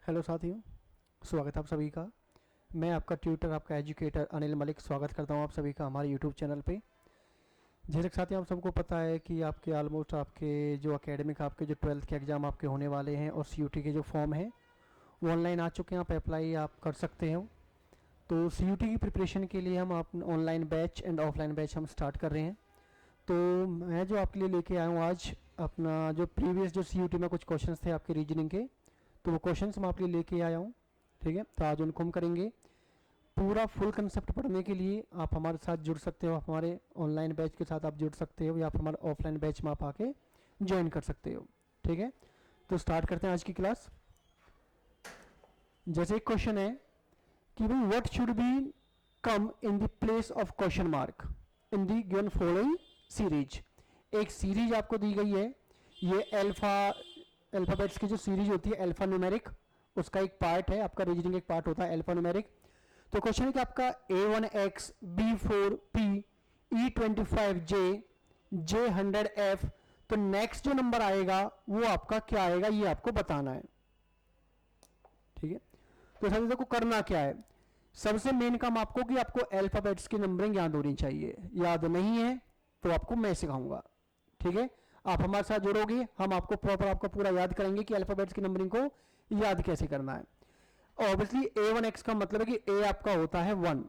Hello साथियों, स्वागत है आप सभी का। मैं आपका ट्यूटर, आपका एजुकेटर अनिल मलिक स्वागत करता हूं आप सभी का हमारे यूट्यूब चैनल पे। जैसे कि साथियों आप सबको पता है कि आपके ऑलमोस्ट आपके जो एकेडमिक आपके जो 12th के एग्ज़ाम आपके होने वाले हैं और सीयूटी के जो फॉर्म हैं वो ऑनलाइन आ चुके हैं। आप अप्लाई आप कर सकते हो। तो सीयूटी की प्रिपरेशन के लिए हम आप online batch and offline batch हम स्टार्ट कर रहे हैं। तो मैं जो आपके लिए लेके आया हूँ आज अपना जो प्रीवियस जो सीयूटी में कुछ क्वेश्चंस थे आपके रीजनिंग के, तो वो क्वेश्चंस मैं आपके लिए लेके आया हूँ। ठीक है, तो आज उनको हम करेंगे। पूरा फुल कंसेप्ट पढ़ने के लिए आप हमारे साथ जुड़ सकते हो, आप हमारे ऑनलाइन बैच के साथ आप जुड़ सकते हो या आप हमारे ऑफलाइन बैच में आप आके ज्वाइन कर सकते हो। ठीक है, तो स्टार्ट करते हैं आज की क्लास। जैसे एक क्वेश्चन है कि भाई what should be come in the place of question mark in the given following series. एक सीरीज आपको दी गई है, ये अल्फाबेट्स की जो सीरीज होती है अल्फा न्यूमेरिक, उसका एक पार्ट है, आपका रीजनिंग एक पार्ट होता है अल्फा न्यूमेरिक। तो क्वेश्चन है कि आपका A1X B4P E25J J100F, तो नेक्स्ट जो नंबर आएगा वो आपका क्या आएगा ये आपको बताना है। ठीक है, तो सभी को करना क्या है, सबसे मेन काम आपको कि आपको अल्फाबेट्स की नंबरिंग याद होनी चाहिए। याद नहीं है तो आपको मैं सिखाऊंगा। ठीक है, आप हमारे साथ जुड़ोगे, हम आपको प्रॉपर आपको पूरा याद करेंगे कि अल्फाबेट्स की नंबरिंग को याद कैसे करना है। ऑब्वियसली A1X का मतलब है कि A आपका होता है 1,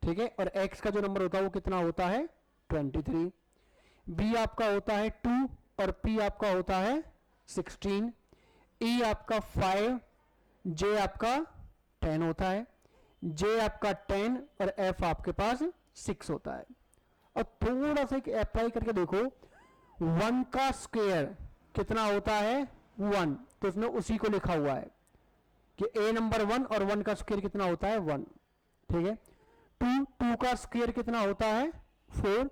ठीक है, और X का जो नंबर होता है वो कितना होता है 23। B आपका होता है 2 और P आपका होता है 16। E आपका 5, J आपका 10 होता है, J आपका 10 और F आपके पास 6 होता है। और थोड़ा सा अप्लाई करके देखो, 1 का स्क्वायर कितना होता है 1, तो उसमें उसी को लिखा हुआ है कि A नंबर 1 और 1 का स्क्वायर कितना होता है 1। ठीक है, 2 का स्क्वायर कितना होता है 4,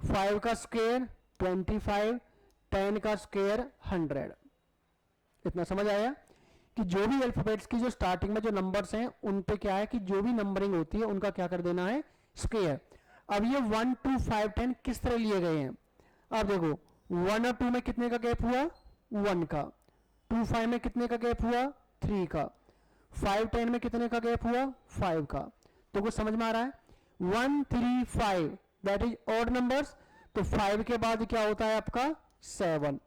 5 का स्क्वायर 25, 10 का स्क्वायर 100। इतना समझ आया कि जो भी अल्फाबेट्स की जो स्टार्टिंग में जो नंबर्स हैं उन पे क्या है कि जो भी नंबरिंग होती है उनका क्या कर देना है स्क्वायर। अब ये 1 2 5 10 किस तरह लिए गए हैं, अब देखो 1 और 2 में कितने का गैप हुआ 1 का, 2 5 में कितने का गैप हुआ 3 का, 5 10 में कितने का गैप हुआ 5 का। तो कुछ समझ में आ रहा है, 1 3 5 दैट इज ऑड नंबर्स। तो 5 के बाद क्या होता है आपका 7,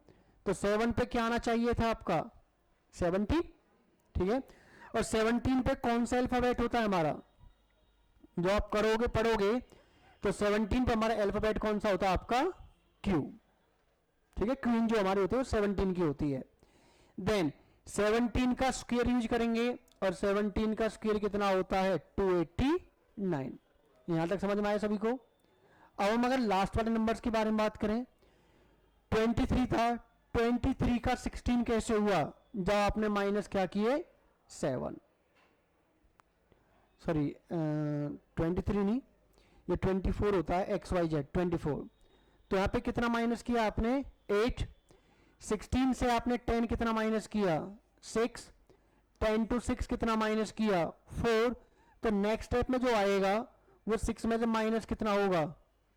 तो 7 पे क्या आना चाहिए था आपका 17। ठीक है, और 17 पे कौन सा अल्फाबेट होता है हमारा, जो आप करोगे पढ़ोगे तो 17 पे हमारा अल्फाबेट कौन सा होता है आपका Q। ठीक है, क्वीन जो हमारी होती है वो 17 की होती है। देन 17 का स्क्वायर यूज करेंगे और 17 का स्क्वायर कितना होता है 289। यहां तक समझ में आया सभी को। अब हम अगर लास्ट वाले नंबर्स के बारे में बात करें, 23 था, 23 का 16 कैसे हुआ, जब आपने माइनस क्या किए 7, सॉरी 23 नहीं, ये 24 होता है XYZ 24। तो यहां पे कितना माइनस किया आपने 8, 16 से आपने 10 कितना माइनस किया 6, 10 to 6 कितना माइनस किया 4। तो नेक्स्ट स्टेप में जो आएगा वो 6 में से माइनस कितना होगा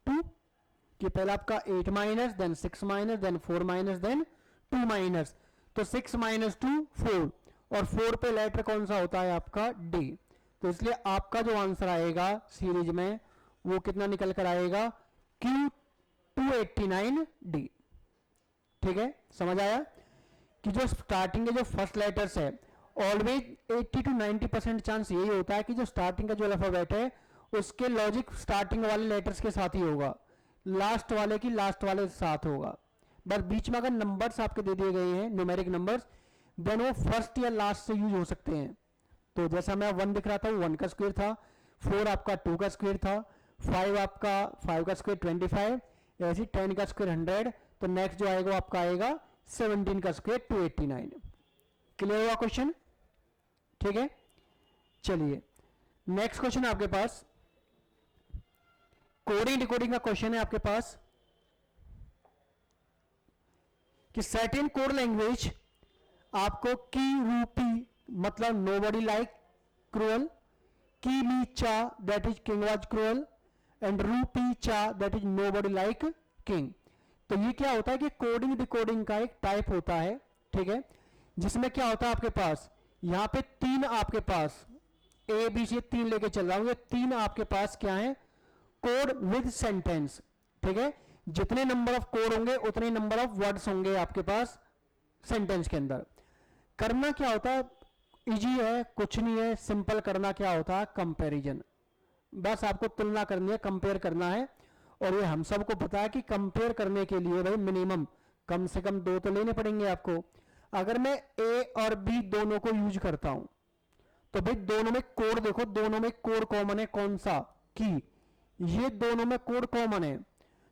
2, कि पहले आपका 8 minus then 6 minus then 4 minus then 2 minus. तो 6 माइनस 2 4, और 4 पे लेटर कौन सा होता है आपका D। तो इसलिए आपका जो आंसर आएगा सीरीज में वो कितना निकल कर आएगा Q 289D। ठीक है, समझ आया कि जो स्टार्टिंग के जो फर्स्ट लेटर्स है ऑलवेज 80 to 90% चांस यही होता है कि जो स्टार्टिंग का जो अल्फाबेट है उसके लॉजिक स्टार्टिंग वाले लेटर्स के साथ ही होगा, लास्ट वाले की लास्ट वाले के साथ होगा। बस बीच में अगर नंबर्स आपके दे दिए गए हैं न्यूमेरिक नंबर्स, देन वो फर्स्ट या लास्ट से यूज हो सकते हैं। तो जैसा मैं 1 दिख रहा था 1 का स्क्वायर था, 4 आपका 2 का स्क्वायर था, 5 आपका 5 का स्क्वायर 25, ऐसे 10 का स्क्वायर 100। तो नेक्स्ट जो आएगा वो आपका आएगा 17 का स्क्वायर 289। क्लियर हुआ क्वेश्चन। ठीक है, चलिए नेक्स्ट क्वेश्चन आपके पास कोडिंग डिकोडिंग का क्वेश्चन है आपके पास कि सर्टेन कोड लैंग्वेज आपको की रूपी मतलब नोबडी लाइक क्रूअल, की ली चा that is king was cruel and रूपी चा that is nobody like king. तो ये क्या होता है कि कोडिंग डिकोडिंग का एक टाइप होता है। ठीक है, जिसमें क्या होता है आपके पास यहां पे 3 आपके पास ए बी सी 3 लेके चल रहा हूं, ये 3 आपके पास क्या है, कोड विद सेंटेंस, ठीक है। जितने नंबर ऑफ कोड होंगे उतने नंबर ऑफ वर्ड्स होंगे आपके पास सेंटेंस के अंदर। करना क्या होता है, इजी है, कुछ नहीं है, सिंपल। करना क्या होता है, कंपैरिजन, बस आपको तुलना करनी है, कंपेयर करना है। और ये हम सबको पता है कि कंपेयर करने के लिए भाई मिनिमम कम से कम 2 तो लेने पड़ेंगे आपको। अगर मैं ए और बी दोनों को यूज करता हूं तो भाई दोनों में कोड देखो, दोनों में कोड कॉमन है, कौन सा, की। ये दोनों में कोड कॉमन है,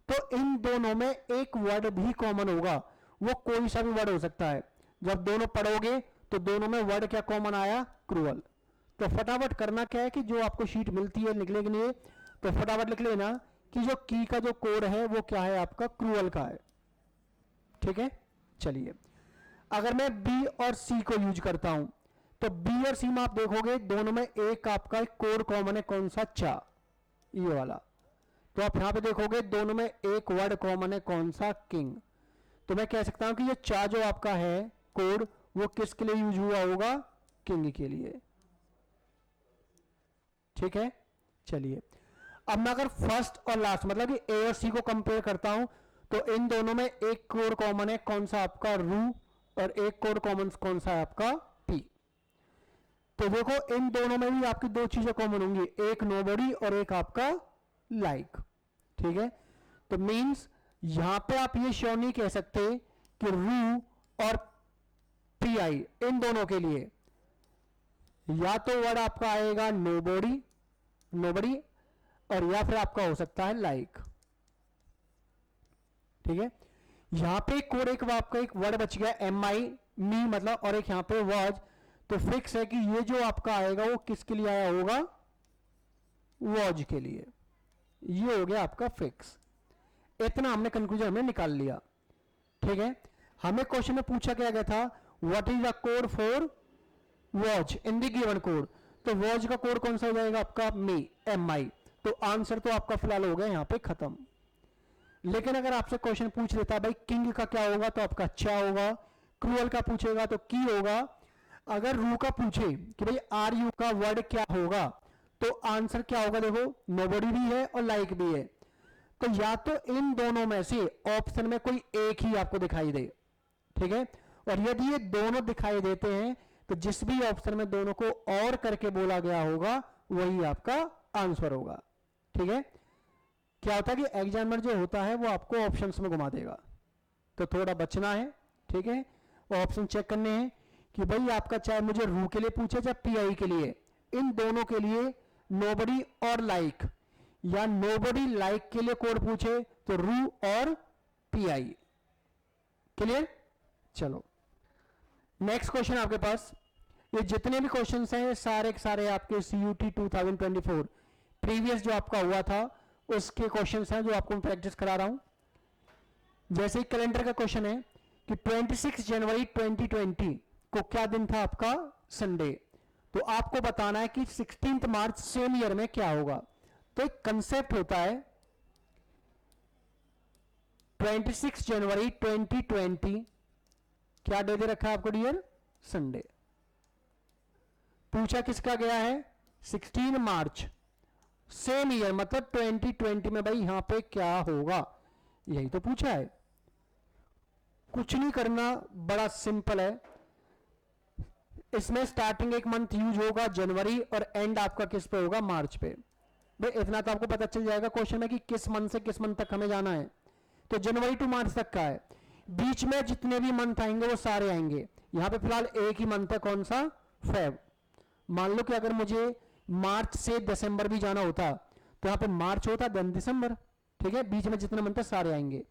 तो इन दोनों में एक वर्ड भी कॉमन होगा, वो कोई सा भी वर्ड हो सकता है। जब दोनों पढ़ोगे तो दोनों में वर्ड क्या कॉमन आया, क्रूअल। तो फटाफट करना क्या है कि जो आपको शीट मिलती है लिखने के लिए, तो फटाफट लिख लेना कि जो की का जो कोड है वो क्या है, आपका क्रूअल का है, ठीक है। चलिए, अगर मैं बी और सी को यूज करता हूं तो बी और सी में आप देखोगे दोनों में एक आपका कोड कॉमन है, कौन सा, चा, ये वाला। तो आप यहां पे देखोगे दोनों में एक वर्ड कॉमन है, कौन सा, किंग। तो मैं कह सकता हूं कि ये चा जो आपका है कोड, वो किसके लिए यूज हुआ होगा, किंग के लिए, ठीक है। चलिए, अब मैं अगर फर्स्ट और लास्ट मतलब कि ए और सी को कंपेयर करता हूं तो इन दोनों में एक कोड कॉमन है, कौन सा, आपका रू, और एक कोड कॉमन कौन सा है, आपका पी। तो देखो इन दोनों में भी आपकी 2 चीजें कॉमन होंगी, एक नोबडी और एक आपका लाइक, ठीक है। तो मींस यहां पे आप ये श्योर नहीं कह सकते कि रू और पी आई इन दोनों के लिए या तो वर्ड आपका आएगा नोबडी, नोबडी, और या फिर आपका हो सकता है लाइक, ठीक है। यहां पे कोड एक आपका एक वर्ड बच गया, एम आई, मी मतलब, और एक यहां पे वर्ड। तो फिक्स है कि ये जो आपका आएगा वो किसके लिए आया होगा, वॉज के लिए। ये हो गया आपका फिक्स। इतना हमने कंक्लूजन में निकाल लिया, ठीक है। हमें क्वेश्चन में पूछा क्या गया था, what is the code for watch in the given code. तो वॉच का कोड कौन सा हो जाएगा, आपका मी, एम आई। तो आंसर तो आपका फिलहाल हो गया यहां पे खत्म। लेकिन अगर आपसे क्वेश्चन पूछ लेता भाई किंग का क्या होगा, तो आपका अच्छा होगा। क्रूअल का पूछेगा तो की होगा। अगर रू का पूछे कि भाई आर यू का वर्ड क्या होगा, तो आंसर क्या होगा, देखो नोबडी भी है और लाइक भी है। तो या तो इन दोनों में से ऑप्शन में कोई एक ही आपको दिखाई दे, ठीक है। और यदि ये दोनों दिखाई देते हैं तो जिस भी ऑप्शन में दोनों को और करके बोला गया होगा वही आपका आंसर होगा, ठीक है। क्या होता है कि एग्जामिनर जो होता है वो आपको ऑप्शंस में घुमा देगा, तो थोड़ा बचना है, ठीक है। ऑप्शन चेक करने हैं कि भाई आपका चाहे मुझे रू के लिए पूछे चाहे पीआई के लिए, इन दोनों के लिए नोबडी और लाइक, या नोबडी लाइक के लिए कोड पूछे तो रू और पीआई। क्लियर। चलो नेक्स्ट क्वेश्चन आपके पास। ये जितने भी क्वेश्चंस हैं सारे के सारे आपके सीयूटी 2024 प्रीवियस जो आपका हुआ था उसके क्वेश्चंस हैं जो आपको मैं प्रैक्टिस करा रहा हूं। जैसे कैलेंडर का क्वेश्चन है कि 26 जनवरी 2020 को क्या दिन था आपका, संडे। तो आपको बताना है कि 16 मार्च सेम ईयर में क्या होगा। तो एक कंसेप्ट होता है 26 जनवरी 2020 क्या डे दे रखा है आपको डियर, संडे। पूछा किसका गया है, 16 मार्च सेम ईयर मतलब 2020 में भाई यहां पे क्या होगा, यही तो पूछा है। कुछ नहीं करना, बड़ा सिंपल है। इसमें स्टार्टिंग एक मंथ यूज होगा जनवरी और एंड आपका किस पे होगा, मार्च पे। भाई इतना तो आपको पता चल जाएगा क्वेश्चन में कि किस मंथ से किस मंथ तक हमें जाना है। तो जनवरी टू मार्च तक का है, बीच में जितने भी मंथ आएंगे वो सारे आएंगे। यहां पे फिलहाल एक ही मंथ है, कौन सा, फेब। मान लो कि अगर मुझे मार्च से दिसंबर भी जाना होता तो यहां पे मार्च होता देन दिसंबर, ठीक है। बीच में जितने मंथ है सारे आएंगे।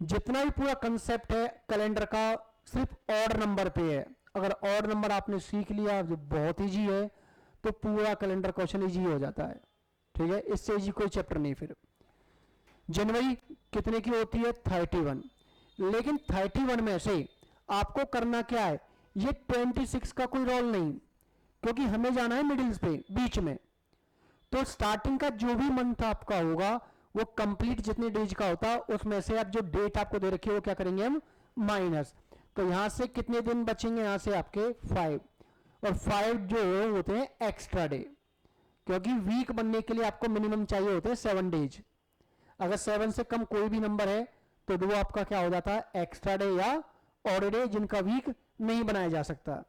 जितना भी पूरा कंसेप्ट है कैलेंडर का सिर्फ ऑड नंबर पे है। अगर ऑड नंबर आपने सीख लिया जो बहुत ईजी है तो पूरा कैलेंडर क्वेश्चन ईजी हो जाता है, ठीक है। इससे ईजी कोई चैप्टर नहीं। फिर जनवरी कितने की होती है, 31। लेकिन 31 में से आपको करना क्या है, ये 26 का कोई रोल नहीं क्योंकि हमें जाना है मिडिल्स पे, बीच में। तो स्टार्टिंग का जो भी मंथ आपका होगा वो कंप्लीट जितने डेज का होता है उसमें से आप जो डेट आपको दे रखी है वो क्या करेंगे हम, माइनस। तो यहां से कितने दिन बचेंगे, यहां से आपके 5। और 5 जो होते हैं एक्स्ट्रा डे, क्योंकि वीक बनने के लिए आपको मिनिमम चाहिए होते हैं 7 डेज। अगर 7 से कम कोई भी नंबर है तो वो आपका क्या हो जाता है, एक्स्ट्रा डे या ऑड डे, जिनका वीक नहीं बनाया जा सकता।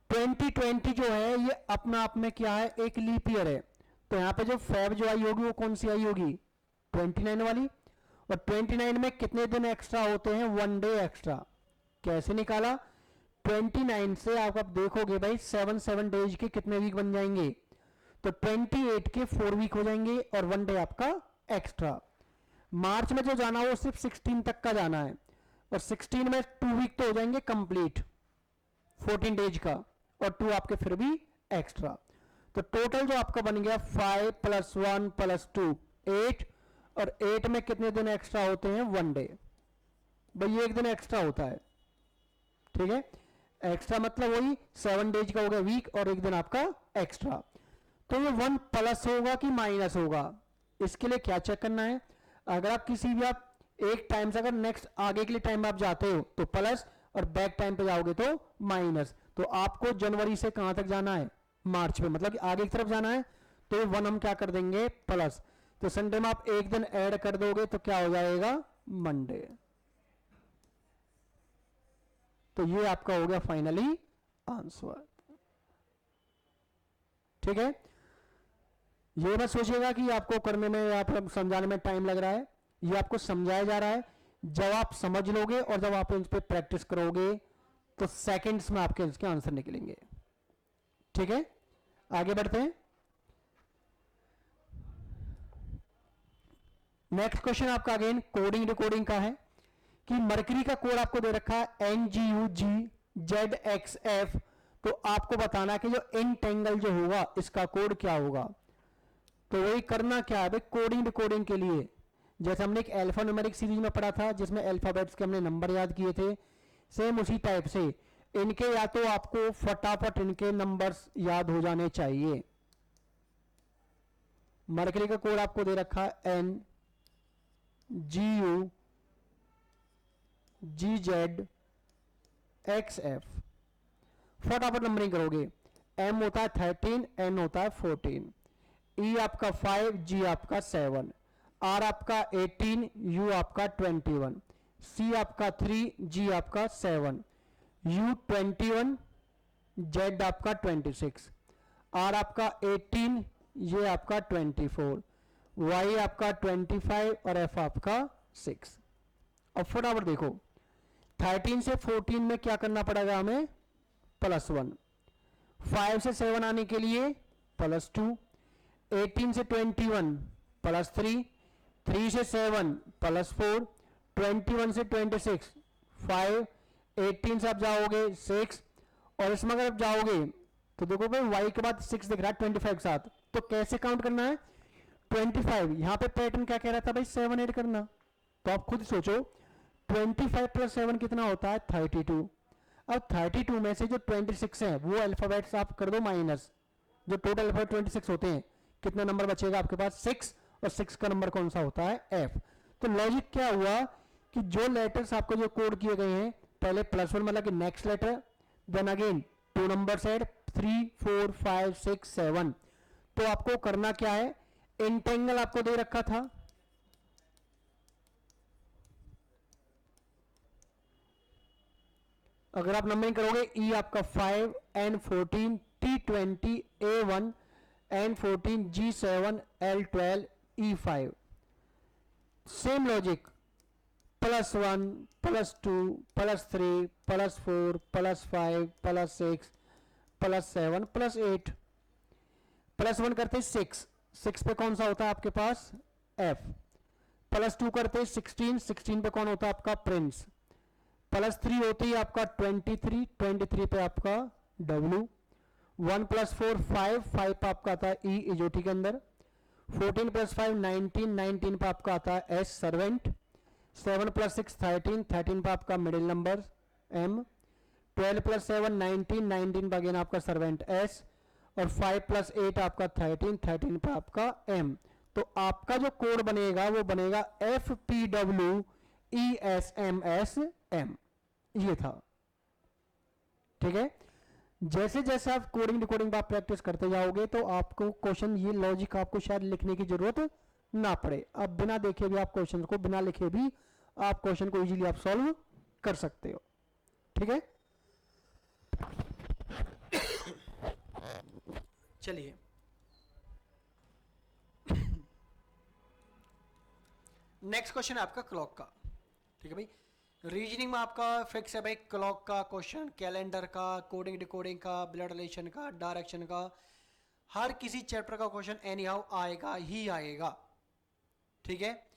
2020 जो है ये अपना आप में क्या है, एक लीप ईयर है, तो यहां पे जो फेब जो आई होगी वो कौन सी आई होगी, 29 वाली। और 29 में कितने दिन एक्स्ट्रा होते हैं, 1 डे एक्स्ट्रा। कैसे निकाला, 29 से आप देखोगे भाई 7 डेज के कितने वीक बन जाएंगे, तो 28 के 4 वीक हो जाएंगे और 1 डे आपका एक्स्ट्रा। मार्च में जो जाना वो सिर्फ 16 तक का जाना है, और 16 में 2 वीक तो हो जाएंगे कंप्लीट 14 डेज का, और 2 आपके फिर भी एक्स्ट्रा। तो टोटल जो आपका बन गया 5 + 1 + 2 8, और 8 में कितने दिन एक्स्ट्रा होते हैं, 1 डे। भाई ये 1 दिन एक्स्ट्रा होता है, ठीक है। एक्स्ट्रा मतलब वही 7 डेज का हो गया वीक, और 1 दिन आपका एक्स्ट्रा। तो ये 1 प्लस होगा कि माइनस होगा, इसके लिए क्या चेक करना है, अगर आप किसी भी आप एक टाइम से अगर नेक्स्ट आगे के लिए टाइम आप जाते हो तो प्लस, और बैक टाइम पे जाओगे तो माइनस। तो आपको जनवरी से कहां तक जाना है, मार्च में, मतलब कि आगे की तरफ जाना है, तो 1 हम क्या कर देंगे, प्लस। तो संडे में आप 1 दिन ऐड कर दोगे तो क्या हो जाएगा, मंडे। तो ये आपका हो गया फाइनली आंसर, ठीक है। ये मत सोचिएगा कि आपको करने में या फिर समझाने में टाइम लग रहा है, ये आपको समझाया जा रहा है। जब आप समझ लोगे और जब आप इन पे प्रैक्टिस करोगे तो सेकंड्स में आपके इसके आंसर निकलेंगे, ठीक है। आगे बढ़ते हैं। नेक्स्ट क्वेश्चन आपका अगेन कोडिंग डिकोडिंग का है कि मरकरी का कोड आपको दे रखा है NGUGZXF, तो आपको बताना है कि जो इंटेंगल जो होगा इसका कोड क्या होगा। तो वही करना क्या है भाई, कोडिंग डिकोडिंग के लिए जैसे हमने एक अल्फा न्यूमेरिक सीरीज में पढ़ा था जिसमें अल्फाबेट्स के हमने नंबर याद किए थे, सेम उसी टाइप से इनके या तो आपको फटाफट इनके नंबर्स याद हो जाने चाहिए। मरकरी का कोड आपको दे रखा है NGUGZXF, फटाफट नंबरिंग करोगे। M होता है 13, N होता है 14, E आपका 5, G आपका 7, R आपका 18, U आपका 21, C आपका 3, G आपका 7, U 21, Z आपका 26, R आपका 18, ये आपका 24, Y आपका 25 और F आपका 6। अब फटाफट देखो 13 से 14 में क्या करना पड़ेगा हमें, +1, 5 से 7 आने के लिए +2, 18 से 21 +3, 3 से 7 +4, 21 से 26 5, 18 से आप जाओगे 6, और इसमें अगर आप जाओगे तो देखो भाई y के बाद 6 दिख रहा है 25 के साथ, तो कैसे काउंट करना है 25। यहां पे पैटर्न क्या कह रहा था भाई 7 ऐड करना, तो आप खुद सोचो 25 + 7 कितना होता है 32। अब 32 में से जो 26 है वो अल्फाबेट्स आप कर दो माइनस, जो टोटल अल्फाबेट 26 होते हैं कितना नंबर बचेगा आपके पास 6, और 6 का नंबर कौन सा होता है F। तो लॉजिक क्या हुआ कि जो लेटर्स आपको जो कोड किए गए हैं पहले +1 मतलब कि next letter, then again 2 numbers add 3, 4, 5, 6, 7। तो आपको करना क्या है, इंटेंगल आपको दे रखा था, अगर आप नंबरिंग करोगे E आपका 5, N 14, T 20, A 1, N 14, G 7, L 12, E 5। Same logic +1, +2, +3, +4, +5, +6, +7, +8। +1 करते 6, 6 पे कौन सा होता है आपके पास F। +2 करते 16, 16 पे कौन होता है आपका प्रिंस। +3 होती है आपका 23, 23 पे आपका W। 1 + 4 5, 5 पे आपका आता है E इजोटी के अंदर। 14 + 5 19, 19 पे आपका आता है S सर्वेंट। 7 + 6 13, 13 पे आपका मिडिल नंबर M। 12 + 7 19, 19 पे अगेन आपका सर्वेंट S, और 5 + 8 आपका 13, 13 पे आपका M। तो आपका जो कोड बनेगा वो बनेगा FPWESMSM, ये था। ठीक है, जैसे जैसे आप कोडिंग डिकोडिंग आप प्रैक्टिस करते जाओगे तो आपको क्वेश्चन ये लॉजिक आपको शायद लिखने की जरूरत ना पड़े। अब बिना देखे भी आप क्वेश्चन को, बिना लिखे भी आप क्वेश्चन को इजीली आप सॉल्व कर सकते हो। ठीक है, चलिए नेक्स्ट क्वेश्चन है आपका क्लॉक का। ठीक है भाई, रीजनिंग में आपका फिक्स है भाई क्लॉक का क्वेश्चन, कैलेंडर का, कोडिंग डिकोडिंग का, ब्लड रिलेशन का, डायरेक्शन का, हर किसी चैप्टर का क्वेश्चन एनी हाउ आएगा ही आएगा। ठीक है,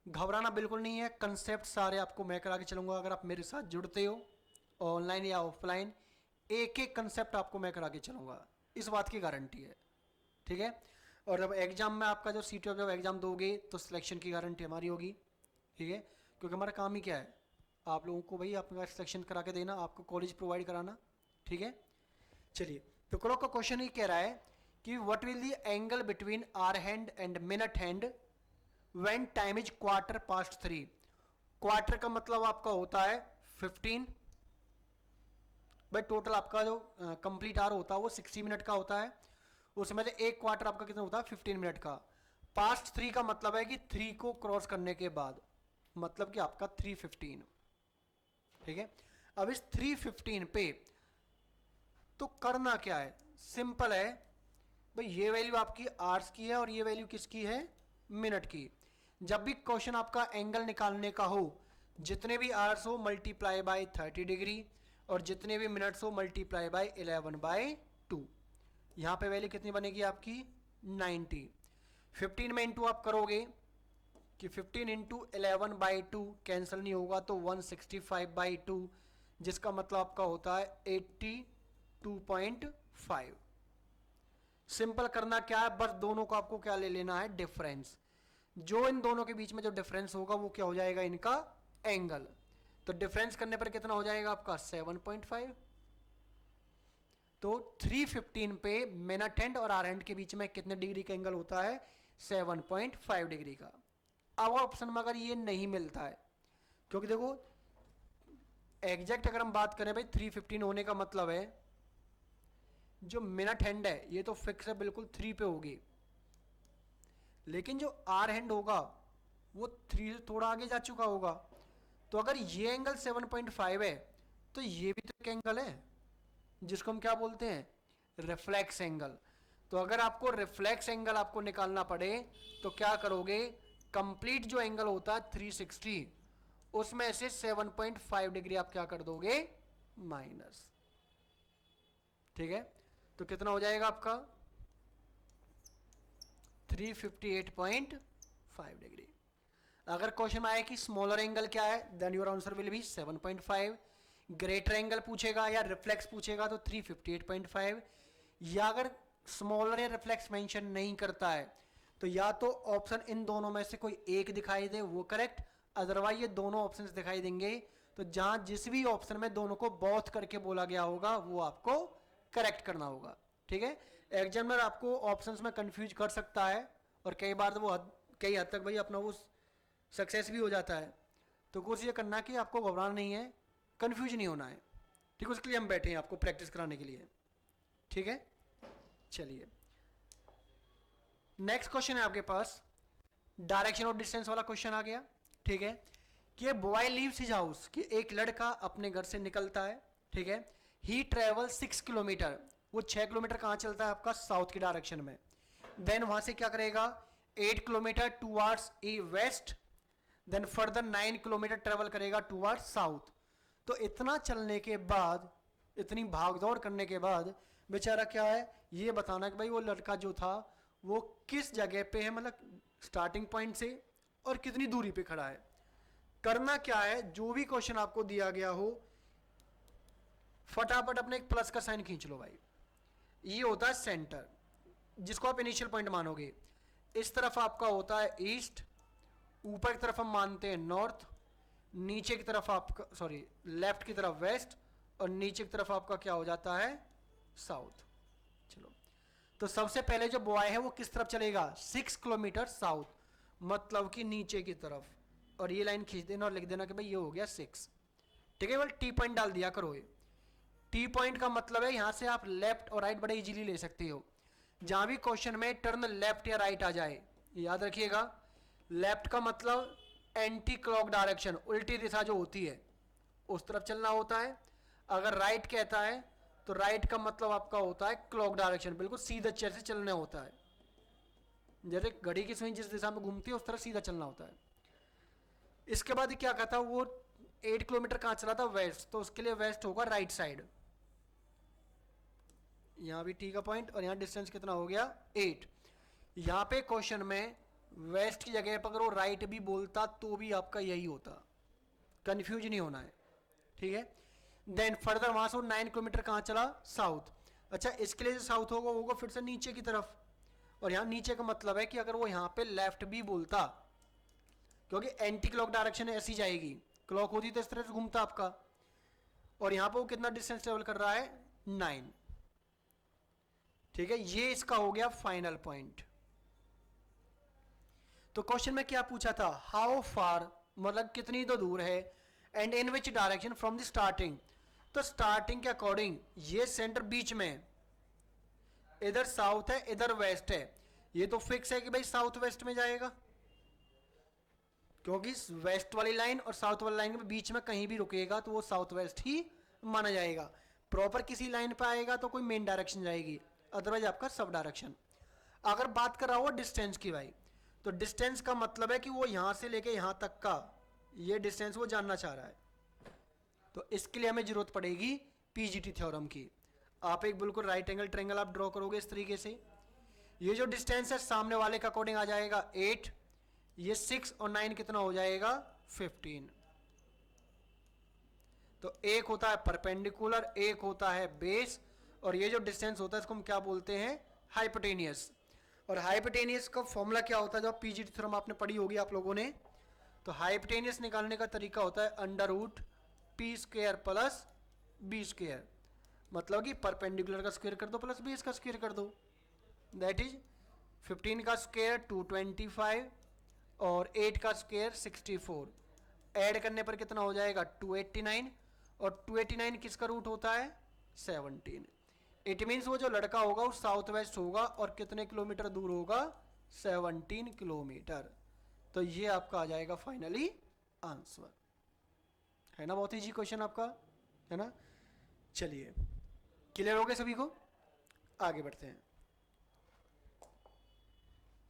घबराना बिल्कुल नहीं है, कंसेप्ट सारे आपको मैं करा के चलूंगा। अगर आप मेरे साथ जुड़ते हो ऑनलाइन या ऑफलाइन, एक एक कंसेप्ट आपको मैं करा के चलूंगा, इस बात की गारंटी है। ठीक है, और जब एग्जाम में आपका जो सीटी जब एग्जाम दोगे तो सिलेक्शन की गारंटी हमारी होगी। ठीक है, क्योंकि हमारा काम ही क्या है, आप लोगों को भाई आपका सिलेक्शन करा के देना, आपको कॉलेज प्रोवाइड कराना। ठीक है, चलिए तो क्लॉक का क्वेश्चन ही कह रहा है कि what will the angle between hour hand and minute hand when time is quarter past 3। Quarter का मतलब आपका होता है 15 भाई, टोटल आपका जो कंप्लीट आवर होता है वो 60 मिनट का होता है, उसमें से एक क्वार्टर आपका कितना होता है 15 मिनट का। पास्ट 3 का मतलब है कि 3 को क्रॉस करने के बाद, मतलब कि आपका 3:15। ठीक है, अब इस 3:15 पे तो करना क्या है, सिंपल है भाई, ये वैल्यू आपकी आवर्स की है और ये वैल्यू किसकी है, मिनट की। जब भी क्वेश्चन आपका एंगल निकालने का हो, जितने भी आवर्स हो मल्टीप्लाई बाय 30 डिग्री और जितने भी मिनट्स हो मल्टीप्लाई बाय 11/2। यहां पे वैल्यू कितनी बनेगी आपकी 90। 15 में इंटू आप करोगे कि 15 इंटू 11/2 कैंसिल नहीं होगा तो 165/2, जिसका मतलब आपका होता है 82.5। सिंपल करना क्या है, बस दोनों को आपको क्या ले लेना है, डिफरेंस। जो इन दोनों के बीच में जो डिफरेंस होगा वो क्या हो जाएगा, इनका एंगल। तो डिफरेंस करने पर कितना हो जाएगा आपका 7.5। तो 3:15 पे मिनट हैंड और आवर हैंड के बीच में कितने डिग्री का एंगल होता है, 7.5 डिग्री का। अब ऑप्शन में अगर ये नहीं मिलता है, क्योंकि देखो एग्जैक्ट अगर हम बात करें भाई 3:15 होने का मतलब है जो मिनट हैंड है ये तो फिक्स है बिल्कुल 3 पे होगी, लेकिन जो आर हैंड होगा वो 3 से थोड़ा आगे जा चुका होगा। तो अगर ये एंगल 7.5 है तो ये भी तो एक एंगल है जिसको हम क्या बोलते हैं, रिफ्लेक्स एंगल। तो अगर आपको रिफ्लेक्स एंगल आपको निकालना पड़े तो क्या करोगे, कंप्लीट जो एंगल होता है 360, उसमें से 7.5 डिग्री आप क्या कर दोगे, माइनस। ठीक है, तो कितना हो जाएगा आपका 358.5 डिग्री। अगर क्वेश्चन में आए कि स्मॉलर एंगल क्या है, then your answer will be 7.5। Greater angle पूछेगा या रिफ्लेक्स पूछेगा तो 358.5। या अगर स्मॉलर या रिफ्लेक्स मेंशन नहीं करता है तो या तो ऑप्शन इन दोनों में से कोई एक दिखाई दे वो करेक्ट, अदरवाइज ये दोनों ऑप्शंस दिखाई देंगे। तो जहां जिस भी ऑप्शन में दोनों को बोथ करके बोला गया होगा वो आपको करेक्ट करना होगा। ठीक है, एग्जामिनर आपको ऑप्शंस में कंफ्यूज कर सकता है और कई बार तो वो कई हद तक भाई अपना वो सक्सेस भी हो जाता है। तो कोशिश ये करना कि आपको घबराना नहीं है, कंफ्यूज नहीं होना है। ठीक है, उसके लिए हम बैठे हैं आपको प्रैक्टिस कराने के लिए। ठीक है, चलिए नेक्स्ट क्वेश्चन है आपके पास, डायरेक्शन और डिस्टेंस वाला क्वेश्चन आ गया। ठीक है, कि बॉय लीव्स हिज हाउस, कि एक लड़का अपने घर से निकलता है। ठीक है, ही ट्रेवल 6 किलोमीटर, वो 6 किलोमीटर कहाँ चलता है आपका, साउथ की डायरेक्शन में। देन वहां से क्या करेगा, 8 किलोमीटर टूवर्ड्स ई west, then further 9 kilometre travel करेगा टूवर्ड्स साउथ। तो इतना चलने के बाद, इतनी भागदौड़ करने के बाद बेचारा क्या है ये बताना कि भाई वो लड़का जो था वो किस जगह पे है, मतलब स्टार्टिंग पॉइंट से और कितनी दूरी पे खड़ा है। करना क्या है, जो भी क्वेश्चन आपको दिया गया हो फटाफट अपने एक प्लस का साइन खींच लो भाई। ये होता है सेंटर, जिसको आप इनिशियल पॉइंट मानोगे। इस तरफ आपका होता है ईस्ट, ऊपर की तरफ हम मानते हैं नॉर्थ, नीचे की तरफ आपका लेफ्ट की तरफ वेस्ट, और नीचे की तरफ आपका क्या हो जाता है, साउथ। चलो, तो सबसे पहले जो बॉय है वो किस तरफ चलेगा, 6 किलोमीटर साउथ, मतलब कि नीचे की तरफ। और ये लाइन खींच देना और लिख देना कि भाई ये हो गया 6। ठीक है, बल टी पॉइंट डाल दिया करो। ये टी पॉइंट का मतलब है यहां से आप लेफ्ट और राइट बड़े इजीली ले सकते हो। जहां भी क्वेश्चन में टर्न लेफ्ट या राइट आ जाए, याद रखिएगा लेफ्ट का मतलब एंटी क्लॉक डायरेक्शन, उल्टी दिशा जो होती है उस तरफ चलना होता है। अगर राइट कहता है तो राइट का मतलब आपका होता है क्लॉक डायरेक्शन, बिल्कुल सीधा से चलना होता है। जैसे घड़ी की सुई जिस दिशा में घूमती है उस तरह सीधा चलना होता है। इसके बाद क्या कहता है वो 8 किलोमीटर कहां चला था, वेस्ट, तो उसके लिए वेस्ट होगा राइट साइड। यहां भी टी का पॉइंट और यहां डिस्टेंस कितना हो गया 8। यहां पे क्वेश्चन में वेस्ट की जगह पर अगर वो राइट भी बोलता तो भी आपका यही होता, कंफ्यूज नहीं होना है, ठीक है। देन फर्दर वहां से 9 किलोमीटर कहां चला, साउथ। अच्छा, इसके लिए जो साउथ होगा वो होगा फिर से नीचे की तरफ, और यहां नीचे का मतलब है कि अगर वो यहां पे लेफ्ट भी बोलता, क्योंकि एंटी क्लॉक डायरेक्शन ऐसी जाएगी, क्लॉक होती तो इस तरह से घूमता आपका, और यहां पर वो कितना डिस्टेंस ट्रेवल कर रहा है 9, ठीक है। ये इसका हो गया फाइनल पॉइंट। तो क्वेश्चन में क्या पूछा था, हाउ फार मतलब कितनी तो दूर है, and in which direction from the starting. तो स्टार्टिंग के अकॉर्डिंग ये सेंटर बीच में, इधर साउथ है इधर वेस्ट है, ये तो फिक्स है कि भाई साउथ वेस्ट में जाएगा, क्योंकि वेस्ट वाली लाइन और साउथ वाली लाइन के बीच में कहीं भी रुकेगा तो वो साउथ वेस्ट ही माना जाएगा। प्रॉपर किसी लाइन पे आएगा तो कोई मेन डायरेक्शन जाएगी, अदरवाइज आपका सब डायरेक्शन। अगर बात कर रहा हो डिस्टेंस की भाई, तो डिस्टेंस का मतलब है कि वो यहां से लेके यहां तक का ये डिस्टेंस वो जानना चाह रहा है। तो इसके लिए हमें जरूरत पड़ेगी पीजीटी थ्योरम की। आप एक बिल्कुल राइट एंगल ट्रायंगल आप ड्रॉ करोगे इस तरीके से, ये जो डिस्टेंस है सामने वाले का अकॉर्डिंग आ जाएगा 8, ये 6 और 9 कितना हो जाएगा 15। तो एक होता है परपेंडिकुलर, एक होता है बेस, और ये जो डिस्टेंस होता है इसको हम क्या बोलते हैं, हाइपोटेनियस। और हाइपोटेनियस का फॉर्मूला क्या होता है, जो पीजीटी थ्योरम आपने पढ़ी होगी आप लोगों ने, तो हाइपोटेनियस निकालने का तरीका होता है under root P square plus B square, मतलब कि परपेंडिकुलर का स्क्वायर कर दो प्लस बेस का स्क्वायर कर दो, दैट इज 15 का स्क्वायर 225 और 8 का स्क्वायर 64, ऐड करने पर कितना हो जाएगा 289, और 289 किसका रूट होता है 17। इट मीन्स वो जो लड़का होगा वो साउथ वेस्ट होगा और कितने किलोमीटर दूर होगा 17 किलोमीटर। तो ये आपका आ जाएगा फाइनली आंसर, है ना। बहुत इजी क्वेश्चन आपका, है ना। चलिए क्लियर हो गए सभी को, आगे बढ़ते हैं।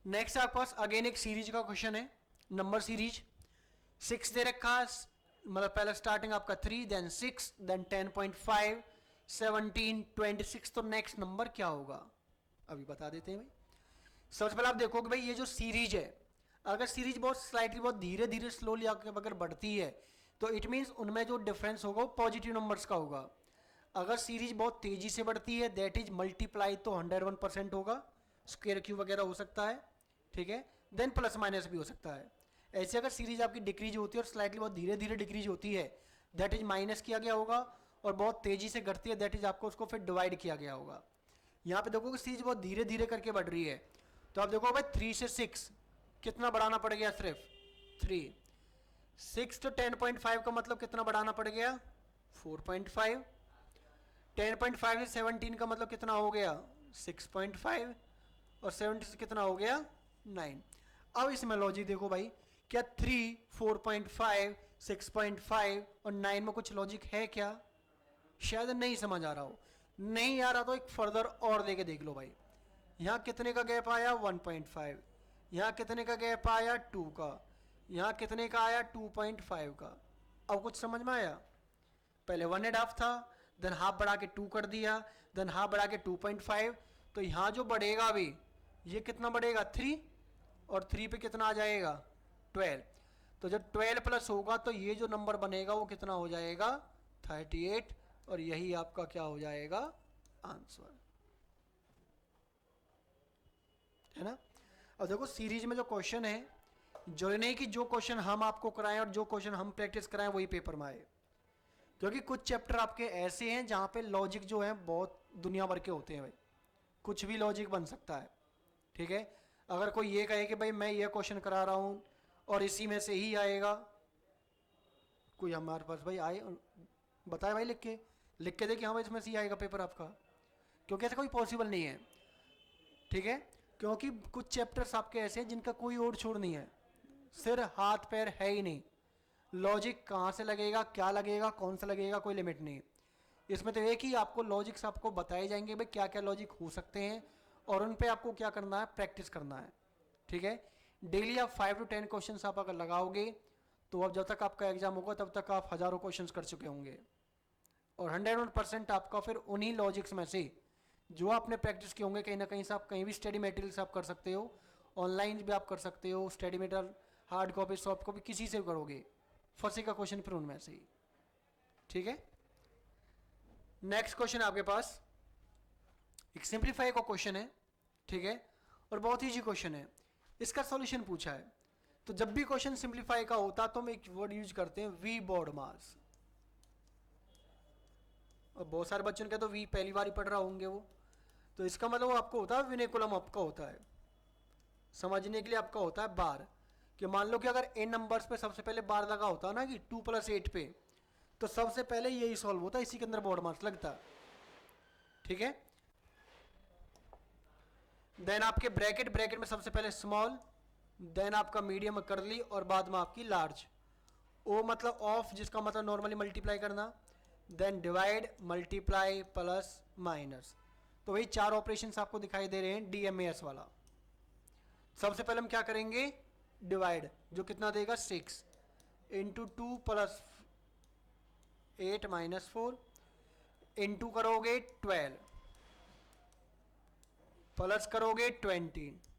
नेक्स्ट आपके पास अगेन एक सीरीज का क्वेश्चन है, नंबर सीरीज 6 दे रखा, मतलब पहले स्टार्टिंग आपका 3 देन 6 देन 10.5 17 26, तो नेक्स्ट नंबर क्या होगा अभी बता देते हैं भाई। सबसे पहले आप देखोगे भाई ये जो सीरीज है, अगर सीरीज बहुत स्लाइटली बहुत धीरे धीरे स्लोली अगर बढ़ती है तो इट मीन्स उनमें जो डिफरेंस होगा वो पॉजिटिव नंबर्स का होगा। अगर सीरीज बहुत तेजी से बढ़ती है दैट इज मल्टीप्लाई तो 101% होगा, स्क्वायर क्यूब वगैरह हो सकता है, ठीक है। देन प्लस माइनस भी हो सकता है। ऐसे अगर सीरीज आपकी डिक्रीज होती है और स्लाइटली बहुत धीरे धीरे डिक्रीज होती है दैट इज माइनस किया गया होगा, और बहुत तेजी से घटती है दैट इज आपको उसको फिर डिवाइड किया गया होगा। यहाँ पे देखो कि सीरीज बहुत धीरे धीरे करके बढ़ रही है, तो आप देखो भाई 3 से 6 कितना बढ़ाना पड़ गया, सिर्फ 3, 6 तो 10.5 का मतलब कितना बढ़ाना पड़ गया 4.5, 10.5 से 17 का मतलब कितना हो गया 6.5, और 70 से कितना हो गया 9। अब इसमें लॉजिक देखो भाई, क्या 3, 4.5, 6.5 और 9 में कुछ लॉजिक है क्या, शायद नहीं समझ आ रहा हो। नहीं आ रहा तो एक फर्दर और लेके देख लो भाई, यहाँ कितने का गैप आया 1.5, यहाँ कितने का गैप आया 2 का, यहाँ कितने का आया 2.5 का। अब कुछ समझ में आया, पहले 1.5 था, देन हाफ बढ़ा के 2 कर दिया, देन हाफ बढ़ा के 2.5, तो यहाँ जो बढ़ेगा अभी ये कितना बढ़ेगा 3, और 3 पे कितना आ जाएगा 12। तो जब 12 प्लस होगा तो ये जो नंबर बनेगा वो कितना हो जाएगा 38, और यही आपका क्या हो जाएगा आंसर, है ना। अब देखो सीरीज में जो क्वेश्चन है, जो नहीं कि जो क्वेश्चन हम आपको कराएं और जो क्वेश्चन हम प्रैक्टिस कराएं वही पेपर में आए, क्योंकि कुछ चैप्टर आपके ऐसे हैं जहां पे लॉजिक जो है बहुत दुनिया भर के होते हैं भाई, कुछ भी लॉजिक बन सकता है, ठीक है। अगर कोई ये कहे कि भाई मैं ये क्वेश्चन करा रहा हूं और इसी में से ही आएगा, कोई हमारे पास भाई आए बताए भाई लिख के लिख के दे कि हाँ भाई इसमें से ही आएगा पेपर आपका, क्योंकि ऐसा कोई पॉसिबल नहीं है, ठीक है। क्योंकि कुछ चैप्टर्स आपके ऐसे हैं जिनका कोई ओर छोड़ नहीं है, सिर हाथ पैर है ही नहीं, लॉजिक कहाँ से लगेगा, क्या लगेगा, कौन सा लगेगा, कोई लिमिट नहीं। इसमें तो एक ही आपको लॉजिक्स आपको बताए जाएंगे भाई क्या क्या लॉजिक हो सकते हैं, और उन पे आपको क्या करना है, प्रैक्टिस करना है, ठीक है। डेली आप 5 to 10 क्वेश्चंस आप अगर लगाओगे तो अब जब तक आपका एग्जाम होगा तब तक आप हज़ारों क्वेश्चंस कर चुके होंगे, और 100% आपका फिर उन्हीं लॉजिक्स में से जो आपने प्रैक्टिस किए होंगे, कहीं ना कहीं से आप कहीं भी स्टडी मटेरियल से आप कर सकते हो, ऑनलाइन भी आप कर सकते हो, study material hard copy soft copy किसी से भी करोगे, फंसेगा क्वेश्चन फिर उनमें से ही, ठीक है। नेक्स्ट क्वेश्चन आपके पास एक सिंप्लीफाई का क्वेश्चन है, ठीक है, और बहुत ईजी क्वेश्चन है, इसका सॉल्यूशन पूछा है। तो जब भी क्वेश्चन सिंप्लीफाई का होता तो हम एक वर्ड यूज करते हैं वी बॉड मास, और बहुत सारे बच्चों के तो वी पहली बार ही पढ़ रहा होंगे वो, तो इसका मतलब वो आपको होता है विनेकुलम आपका होता है, समझने के लिए आपका होता है बार, कि मान लो कि अगर n नंबर्स पे सबसे पहले बार लगा होता ना कि 2 + 8 पे, तो सबसे पहले यही सॉल्व होता, इसी के अंदर बॉड मास लगता, ठीक है। देन आपके ब्रैकेट, ब्रैकेट में सबसे पहले स्मॉल, देन आपका मीडियम करली, और बाद में आपकी लार्ज, ओ मतलब ऑफ जिसका मतलब नॉर्मली मल्टीप्लाई करना, then divide, multiply, plus, minus. तो वही 4 ऑपरेशन आपको दिखाई दे रहे हैं DMAS वाला। सबसे पहले हम क्या करेंगे, डिवाइड, जो कितना देगा 6 इंटू 2 + 8 - 4 इंटू करोगे 12 प्लस करोगे 20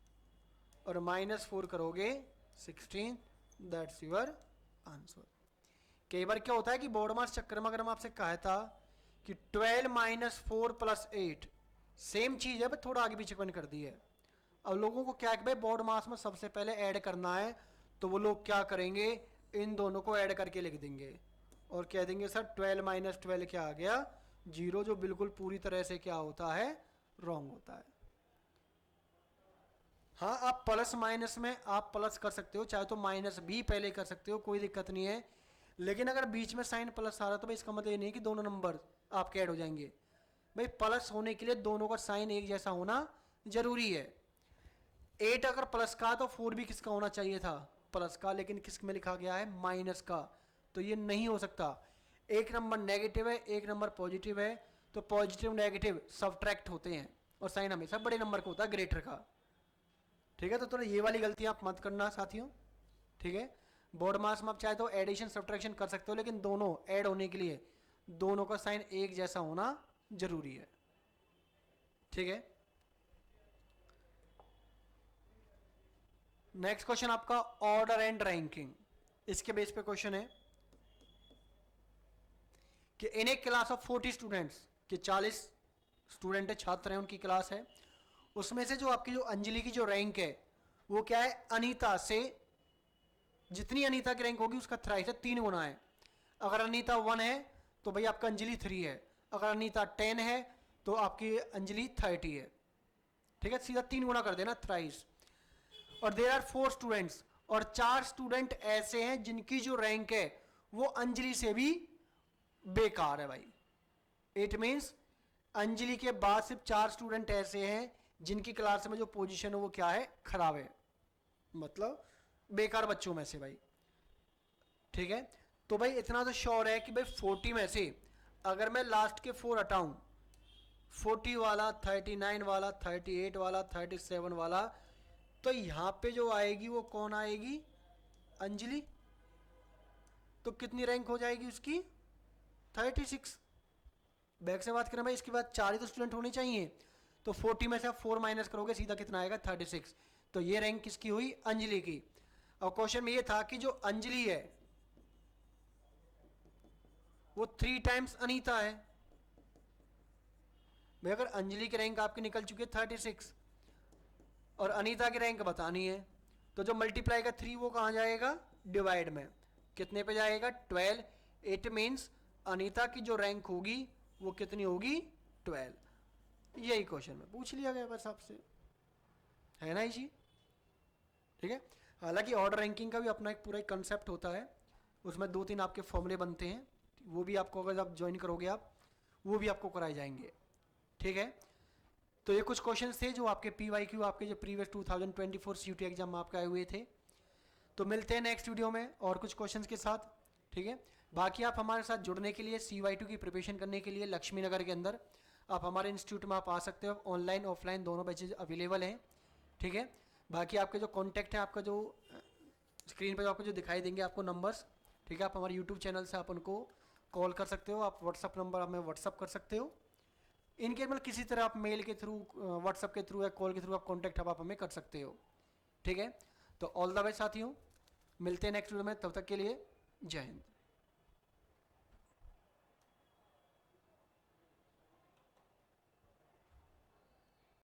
और -4 करोगे 16, दैट्स योर आंसर। कई बार क्या होता है कि बोर्ड मास चक्कर में अगर हम आपसे कहा था कि 12 - 4 + 8 सेम चीज है, बट थोड़ा आगे पीछे कर दी है। अब लोगों को क्या है कि भाई बोर्ड मास में सबसे पहले ऐड करना है, तो वो लोग क्या करेंगे, इन दोनों को ऐड करके लिख देंगे और कह देंगे सर 12 - 12 क्या आ गया 0, जो बिल्कुल पूरी तरह से क्या होता है, रॉन्ग होता है। हाँ, आप प्लस माइनस में आप प्लस कर सकते हो, चाहे तो माइनस भी पहले कर सकते हो, कोई दिक्कत नहीं है, लेकिन अगर बीच में साइन प्लस आ रहा तो भाई इसका मतलब ये नहीं कि दोनों नंबर आपके ऐड हो जाएंगे। भाई प्लस होने के लिए दोनों का साइन एक जैसा होना जरूरी है। 8 अगर प्लस का तो 4 भी किसका होना चाहिए था, प्लस का, लेकिन किस में लिखा गया है, माइनस का, तो ये नहीं हो सकता। एक नंबर नेगेटिव है, एक नंबर पॉजिटिव है, तो पॉजिटिव नेगेटिव सब्ट्रैक्ट होते हैं, और साइन हमेशा बड़े नंबर का होता है, ग्रेटर का, ठीक है। तो थोड़ा ये वाली गलती आप मत करना साथियों, ठीक है। बोर्ड मास में आप चाहे तो एडिशन सब्ट्रैक्शन कर सकते हो, लेकिन दोनों ऐड होने के लिए दोनों का साइन एक जैसा होना जरूरी है, ठीक है। नेक्स्ट क्वेश्चन आपका ऑर्डर एंड रैंकिंग, इसके बेस पे क्वेश्चन है कि इन ए क्लास ऑफ 40 स्टूडेंट्स, कि 40 स्टूडेंट है, छात्र हैं, उनकी क्लास है, उसमें से जो आपकी जो अंजलि की जो रैंक है वो क्या है, अनीता से, जितनी अनीता की रैंक होगी उसका थ्राइस है, 3 गुना है। अगर अनीता 1 है तो भाई आपका अंजलि 3 है, अगर अनीता 10 है तो आपकी अंजलि 30 है, ठीक है, सीधा 3 गुना कर देना, थ्राइस। और देयर आर 4 स्टूडेंट्स, और 4 स्टूडेंट ऐसे हैं जिनकी जो रैंक है वो अंजलि से भी बेकार है भाई। इट मीन्स अंजलि के बाद सिर्फ 4 स्टूडेंट ऐसे हैं जिनकी क्लास में जो पोजीशन है वो क्या है, खराब है, मतलब बेकार बच्चों में से भाई, ठीक है। तो भाई इतना तो श्योर है कि भाई 40 में से अगर मैं लास्ट के 4 हटाऊं, 40 वाला, 39 वाला, 38 वाला, 37 वाला, तो यहां पे जो आएगी वो कौन आएगी, अंजलि। तो कितनी रैंक हो जाएगी उसकी, 36। बैक से बात करें भाई, इसके बाद 4 ही तो स्टूडेंट होने चाहिए, तो 40 में से आप 4 माइनस करोगे, सीधा कितना आएगा, 36। तो ये रैंक किसकी हुई, अंजलि की। और क्वेश्चन में ये था कि जो अंजलि है वो 3 टाइम्स अनीता है। भाई अगर अंजलि की रैंक आपकी निकल चुकी है 36 और अनीता की रैंक बतानी है, तो जो मल्टीप्लाई का 3 वो कहाँ जाएगा, डिवाइड में, कितने पे जाएगा, 12। इट मीन्स अनीता की जो रैंक होगी वो कितनी होगी, 12। यही क्वेश्चन में पूछ लिया गया बस आपसे, है ना इसी, ठीक है। हालांकि ऑर्डर रैंकिंग का भी अपना एक पूरा एक कंसेप्ट होता है, उसमें 2-3 आपके फॉर्मूले बनते हैं, वो भी आपको अगर आप ज्वाइन करोगे आप वो भी आपको कराए जाएंगे। ठीक है, तो ये कुछ क्वेश्चंस थे जो आपके PYQ आपके जो प्रीवियस 2024 CUT एग्जाम में आपके आए हुए थे। तो मिलते हैं नेक्स्ट वीडियो में और कुछ क्वेश्चंस के साथ। ठीक है, बाकी आप हमारे साथ जुड़ने के लिए CY2 की प्रिपरेशन करने के लिए लक्ष्मी नगर के अंदर आप हमारे इंस्टीट्यूट में आप आ सकते हो। ऑनलाइन ऑफलाइन दोनों बैचेज अवेलेबल हैं। ठीक है, बाकी आपके जो कॉन्टैक्ट है, आपका जो स्क्रीन पर आपको जो दिखाई देंगे आपको नंबर्स, ठीक है, आप हमारे यूट्यूब चैनल से आप उनको कॉल कर सकते हो, आप व्हाट्सअप नंबर हमें व्हाट्सअप कर सकते हो। इनके मतलब किसी तरह आप मेल के थ्रू, व्हाट्सअप के थ्रू या कॉल के थ्रू आप कॉन्टैक्ट आप हमें कर सकते हो। ठीक है, तो ऑल द बेस्ट साथियों, मिलते हैं नेक्स्ट वीडियो में, तब तक के लिए जय हिंद।